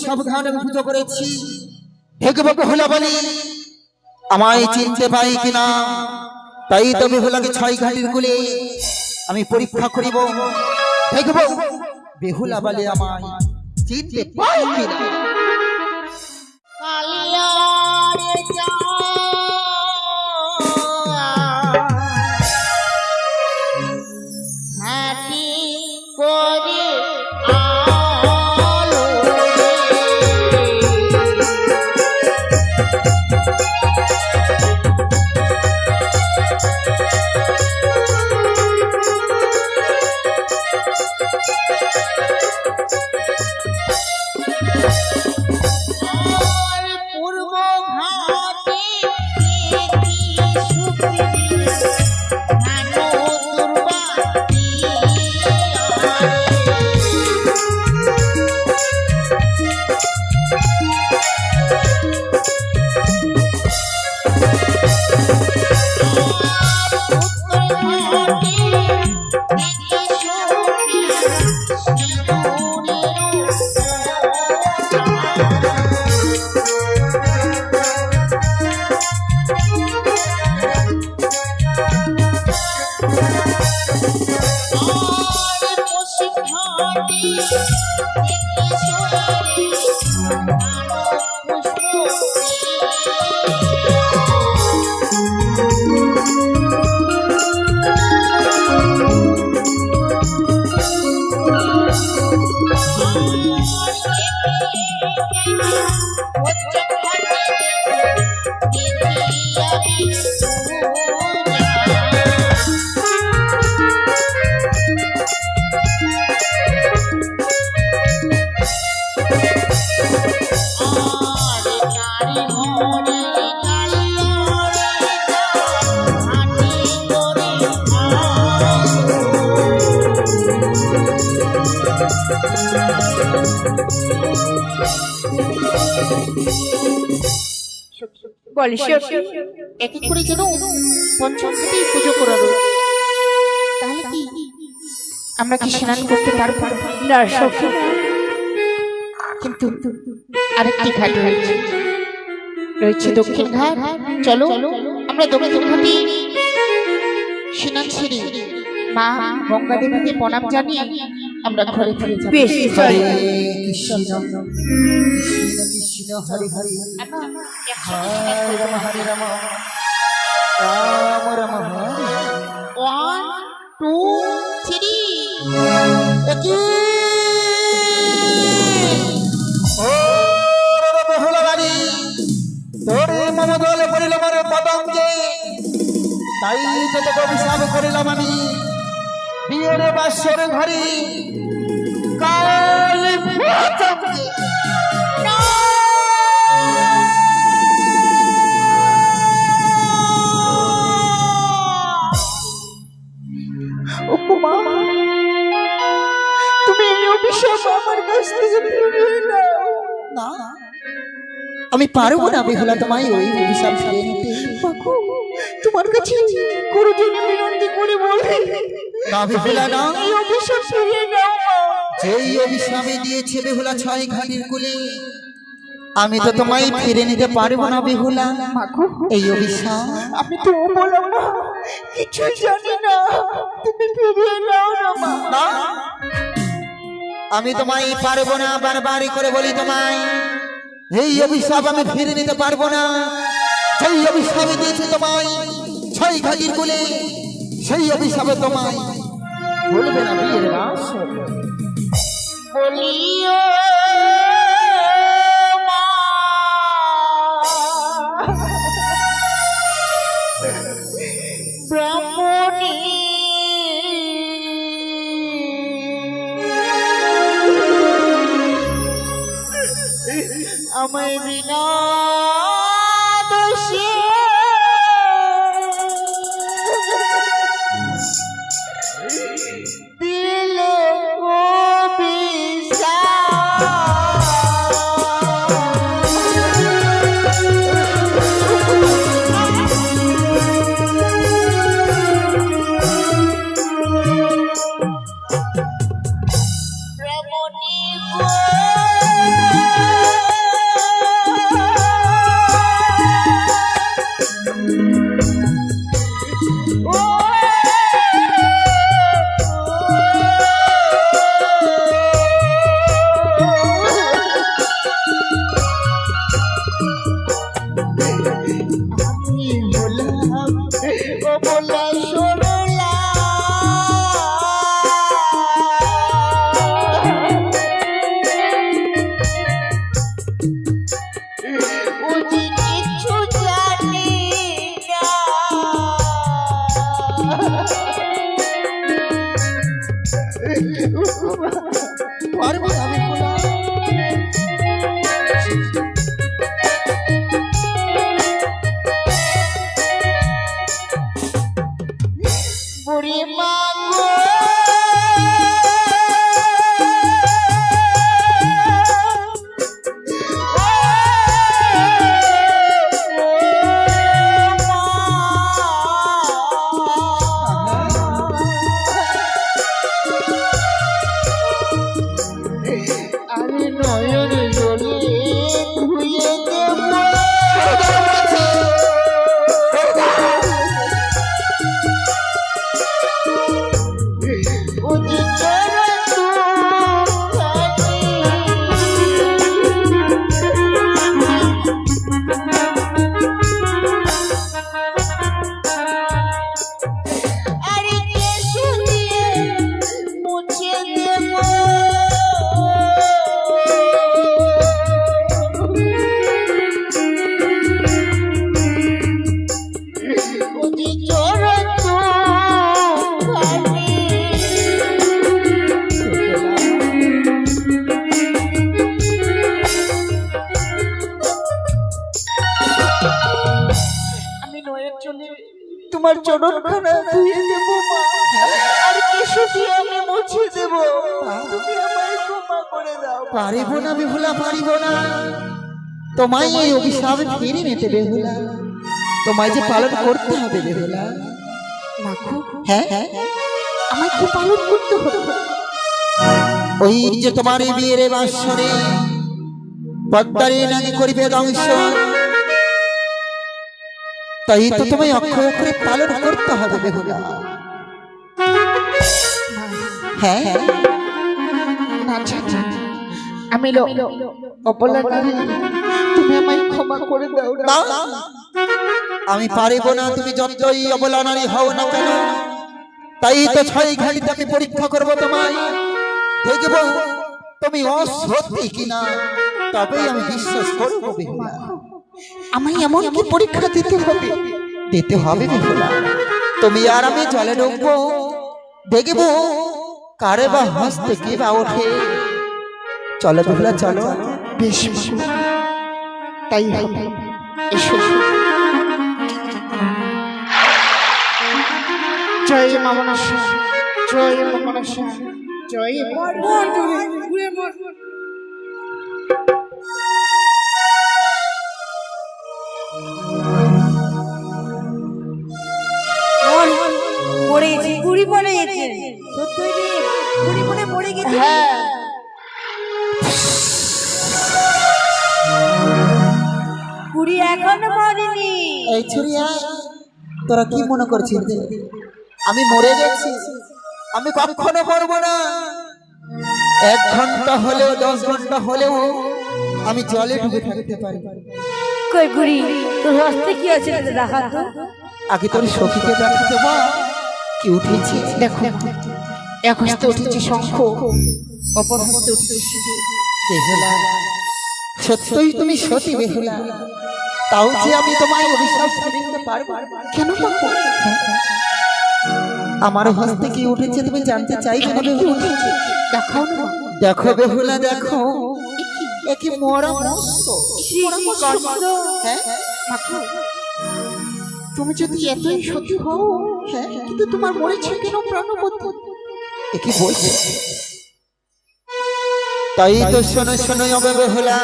সাবধানে পুজো করেছি দেখব বেহুলা বলি আমায় চিনতে পাই কিনা। তাই তো বেহুলাকে 6 ঘাটির কুলে আমি পরীক্ষা করিব, দেখব বেহুলা বলি আমায় চিনতে পাই কিনা। এক এক করে যেন পঞ্চম ঘাটেই পুজো করা রয়েছে, তাহলে কি আমরা কি স্নান করতে পারবো না? কিন্তু আরেকটি ঘাট রয়েছে দক্ষিণ ঘাট। চলো আমরা দক্ষিণ ঘাটে স্নান সেরে মা গঙ্গা দেবীকে প্রণাম জানিয়ে আমরা ঘরে ফিরে যাব। বেশ, হরে কৃষ্ণ কৃষ্ণ হরে হরে, হরে রাম হরে রাম, রাম রাম হরে। 1 2 3 একি ও রে বেহুলা বাড়ি তোরে মম দলে পড়িল মরে পদঙ্গে, তাই তো তোকে অভিশাপ করিলাম আমি বিয়ের বাসর ঘরে কাল পদঙ্গে। তুমি এই অভিশাপ আমার কাছ থেকে ফিরিয়ে নাও। না আমি পারবো না বেহুলা তোমায় ওই অভিশাপ ফিরিয়ে নিতে। মাগো, তোমার কাছে গুরুজনে বিনতি করে বলে না বেহুলা না, এই অভিশাপ ফিরিয়ে নাও মা। যেই অভিশাপে দিয়েছে বেহুলা ছয় ঘাটির কুলে, আমি তো তোমায় ফিরে নিতে পারবো না বেহুলা। মাগো, এই অভিশাপ আমি তো বললাম না, কিছুই জানি না, তুমি ফিরিয়ে নাও না মা। না, আমি তোমায় পারবো না, বারবার করে বলি তোমায় এই অভিশাপ আমি ফিরে নিতে পারবো না। সেই অভিশাপে দিয়েছে তোমায় ছয় ঘাটির কুলে, সেই অভিশাপে তোমায় বলবে না বিয়ের রাস। বলিও মা, ব্রাহ্মণী আমায় বিনা দোষে দিলে পারবো না বেহুলা। বুড়ি মাগো, আমি নয়ন জলে ধুয়ে দেব আরে কেশু দিয়ে মুছে দেব ওদি চরণ খানি আমি নয়ের চলে তোমার চরণখানা ধুয়ে দেব মা, আর কেশু দিয়ে আমি মুছে দেব, তুমি আমায় ক্ষমা করে দাও। পারিব না বেহুলা, পারিব না। তোমায় এই অভিশাপ ফিরে নিতে বেহুলা, তোমায় যে পালন করতে হবে বেহুলা। মাগো, হ্যাঁ, আমায় কি পালন করতে হবে? ওই যে তোমার এই বিয়ের বাসরে পদ্মারে নাকি করিবে ধ্বংস, তাই তো তোমায় অক্ষয় অক্ষরে পালন করতে হবে বেহুলা। হ্যাঁ, না চাচা, আমি অপলা নারী, তুমি আমায় ক্ষমা করে দাও না। না, আমি পারিব না। তুমি যতই অবলা নারী হও না কেন, তাই তো ছয় ঘাটিতে আমি পরীক্ষা করবো তোমায়, দেখব তুমি অসত্যি কিনা, তবেই আমি বিশ্বাস করবো বেহুলা। আমায় এমন কি পরীক্ষা দিতে হবে? দিতে হবে বেহুলা। তুমি আর আমি জলে ডুববো, দেখবো কারে বা হাসতে কি বা ওঠে। চলো বেহুলা, চলো। বেশ মাগো, তাই হবে। এসো। জয় মা মনসা, জয় মা মনসা, জয় মা মনসা। বুড়ি এখনো মরেনি। এই ছুরিয়া, তোরা কি মনে করছিস রে? আমি মরে গেছি? আমি কখনো মরবো না। 1 ঘন্টা হলেও 10 ঘন্টা হলেও আমি জলে ডুবে থাকতে পারি। কই বুড়ি, তোর হস্তে কি আছে দেখা তো। আগে তোর সখীকে দেখাতে মা, কি উঠেছে দেখো, এক হস্তে উঠেছে শঙ্খ, অপর হস্তে উঠেছে সিঁদুর। বেহুলা, সত্যই তুমি সতী বেহুলা। তাও যে আমি তোমায় অভিশাপ করে দিতে পারবো? কেন পাবো? আমার হস্তে কি উঠেছে তুমি জানতে চাইবে না বেহুলা? দেখাও না। দেখো বেহুলা, দেখো একে মরা মস্ত। হ্যাঁ তুমি যদি এতই সত্যি হও, কিন্তু তোমার মরেছে কেন প্রাণবন্ত? কি বলছে? তাই তো শোনো শোনো হবে বেহুলা,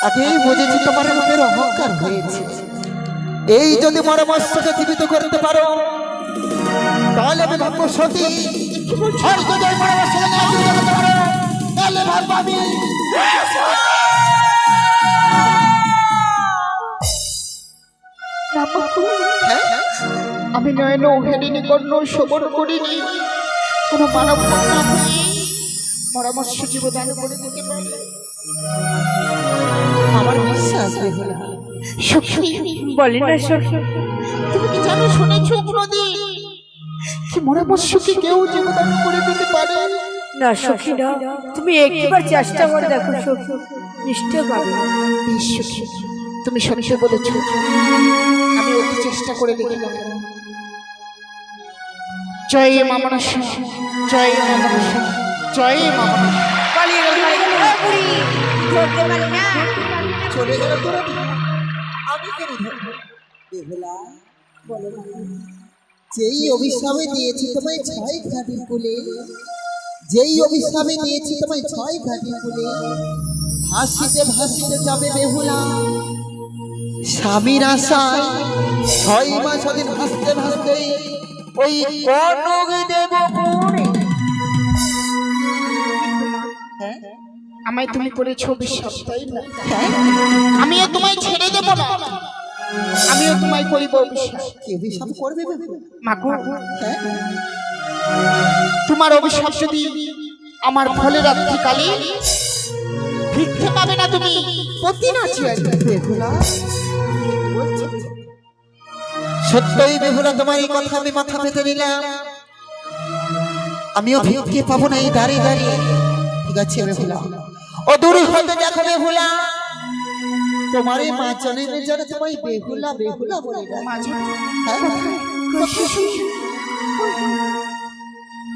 আগেই বুঝেছি তোমার মনের অহংকার হয়েছে। এই যদি মরা মস্তকে জীবিত করতে পারো তাহলে আমি ভাববো সতী। আর যদি এই মরা মস্তকে না জীবিত করতে পারো তাহলে ভাববো আমি আমি নয়ন হেরিনি, কর্ণ শোভন করিনি, কোন মানব কন্যা হয়ে পরামর্শ জীবদান করে দিতে পারি। আমার বিশ্বাস বেহুলা। সখী বলি না সখী, তুমি কি জানো, শুনেছো কোনদিন কি পরামর্শকে কেউ জীবদান করে দিতে পারে? না সখী না, তুমি একবার চেষ্টা করে দেখো সখী, নিশ্চয় পাবে। বেশ সখী, তুমি সত্যি বলেছ, আমি অতি চেষ্টা করে দেখলাম। জয় মা মনসা, জয় মা মনসা, জয় মা মনসা। চলে গেল তোরা, আমি কেন ধরবো? বেহুলা বলো না, যেই অভিশাপে দিয়েছি তোমায় 6 ঘাটের কোলে, যেই অভিশাপে দিয়েছি তোমায় 6 ঘাটের কোলে, ভাসিতে ভাসিতে যাবে বেহুলা স্বামীর আশায়। 6 মাস দিন ভাসতে ভাসতে ওই কনক দেব পুরে। আমায় তুমি করেছো বিশ্বাস, তাই না? আমিও তোমায় ছেড়ে দেব না, আমিও তোমায় করিব বিশ্বাস। কি অভিশাপ করবে বেহুলা? মাগো, তোমার অভিশাপ যদি আমার ফলে রাত্রিকালে ভিক্ষে পাবে না, তুমি পতি নাচি বেহুলা বলছো? সত্যই বেহুলা, তোমার এই কথা আমি মাথা পেতে নিলাম। আমিও ভিক্ষে পাবো না এই দাঁড়িয়ে দাঁড়িয়ে। ঠিক আছে বেহুলা, ও দূরে হতে দেখো বেহুলা, তোমার এই মা জানে জানে তোমায় বেহুলা বেহুলা বলে ডাকে। হ্যাঁ?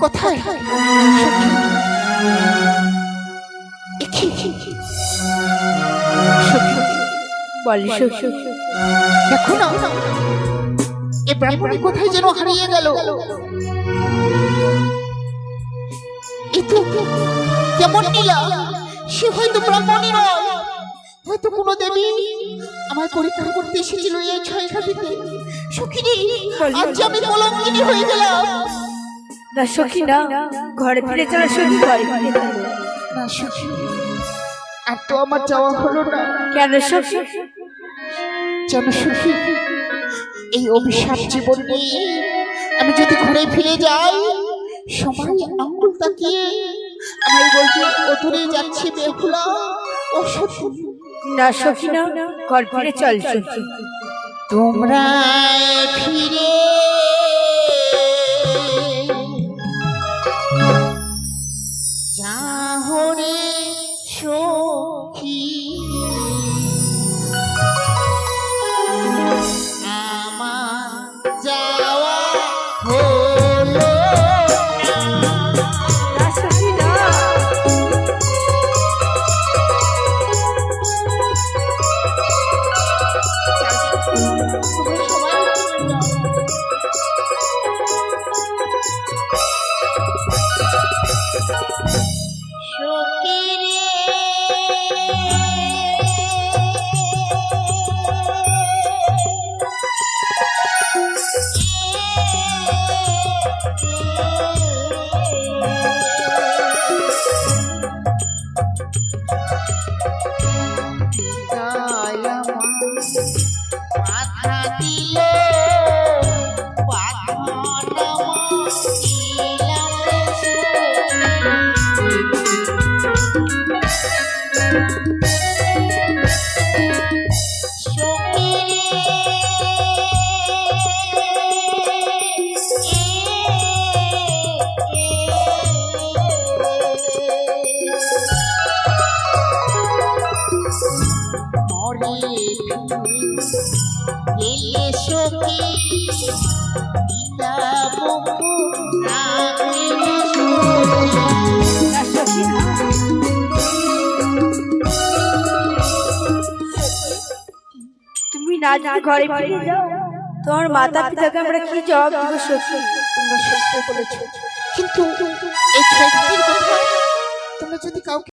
কোথায়? বলি সখী, দেখো না, এ ব্রাহ্মণী কোথায় যেন হারিয়ে গেল। এ তো কেমন নীলা, সে হয়তো ব্রাহ্মণী নয়, হয়তো কোনো দেবী আমায় পরীক্ষা করতে এসেছিল এই 6 ঘাটিতে। সখী, আজ আমি কলঙ্কিনী হয়ে গেলাম। না সখী না, ঘরে ফিরে চলো সখী, ঘরে ফিরে চলো। না সখী, আর তো আমার যাওয়া হলো না। কেন সখী? জানো সখী, এই অভিশাপ জীবন নিয়ে আমি যদি ঘরে ফিরে যাই, সবাই আঙ্গুল তাকিয়ে আমায় বলবে ওঠরে যাচ্ছে বেহুলা, ও সখী। না সখী না, ঘর ফিরে চল সখী। তোমরা ফিরে যাও রে সখী, আমার যাওয়া হলো না সখী না, তোমরা সবাই চলে যাও। তুমি না যদি ঘরে ফিরে যাও, তোমার মাতা পিতাকে আমরা কি জবাব দেবো সখী? তোমরা সত্য বলেছ, কিন্তু এই ছয় ঘাটের কথা তোমরা যদি কাউকে